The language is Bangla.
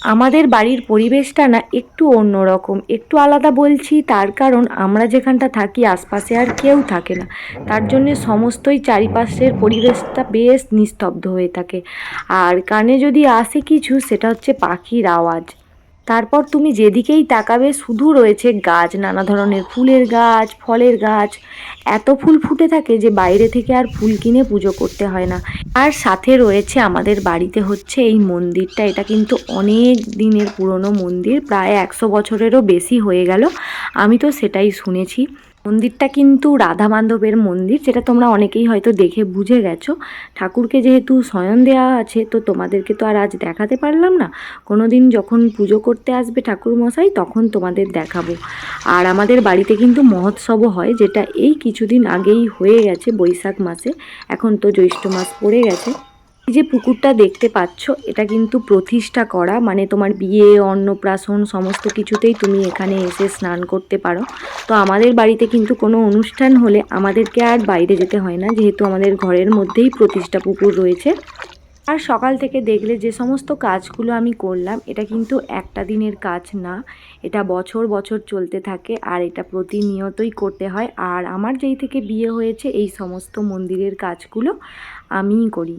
আমাদের বাড়ির পরিবেশটা না একটু অন্যরকম, একটু আলাদা বলছি তার কারণ আমরা যেখানটা থাকি আশপাশে আর কেউ থাকে না। তার জন্যে সমস্তই চারিপাশের পরিবেশটা বেশ নিস্তব্ধ হয়ে থাকে। আর কানে যদি আসে কিছু সেটা হচ্ছে পাখির আওয়াজ। তারপর তুমি যেদিকেই তাকাবে শুধু রয়েছে গাছ, নানা ধরনের ফুলের গাছ, ফলের গাছ। এত ফুল ফুটে থাকে যে বাইরে থেকে আর ফুল কিনে পুজো করতে হয় না। আর সাথে রয়েছে আমাদের বাড়িতে হচ্ছে এই মন্দিরটা, এটা কিন্তু অনেক দিনের পুরনো মন্দির, প্রায় 100 বছরেরও বেশি হয়ে গেল। আমি তো সেটাই শুনেছি। মন্দিরটা কিন্তু রাধা মাধবের মন্দির, যেটা তোমরা অনেকেই হয়তো দেখে বুঝে গেছো। ঠাকুরকে যেহেতু শয়ন দেওয়া আছে তো তোমাদেরকে তো আর আজ দেখাতে পারলাম না। কোনো দিন যখন পুজো করতে আসবে ঠাকুর মশাই তখন তোমাদের দেখাবো। আর আমাদের বাড়িতে কিন্তু মহোৎসবও হয়, যেটা এই কিছুদিন আগেই হয়ে গেছে বৈশাখ মাসে। এখন তো জ্যৈষ্ঠ মাস পড়ে গেছে। এই যে পুকুরটা দেখতে পাচ্ছ এটা কিন্তু প্রতিষ্ঠা করা, মানে তোমার বিয়ে অন্নপ্রাশন সমস্ত কিছুতেই তুমি এখানে এসে স্নান করতে পারো। তো আমাদের বাড়িতে কিন্তু কোনো অনুষ্ঠান হলে আমাদেরকে আর বাইরে যেতে হয় না, যেহেতু আমাদের ঘরের মধ্যেই প্রতিষ্ঠা পুকুর রয়েছে। আর সকাল থেকে দেখলে যে সমস্ত কাজগুলো আমি করলাম, এটা কিন্তু একটা দিনের কাজ না, এটা বছর বছর চলতে থাকে আর এটা প্রতিনিয়তই করতে হয়। আর আমার যেই থেকে বিয়ে হয়েছে এই সমস্ত মন্দিরের কাজগুলো আমিই করি।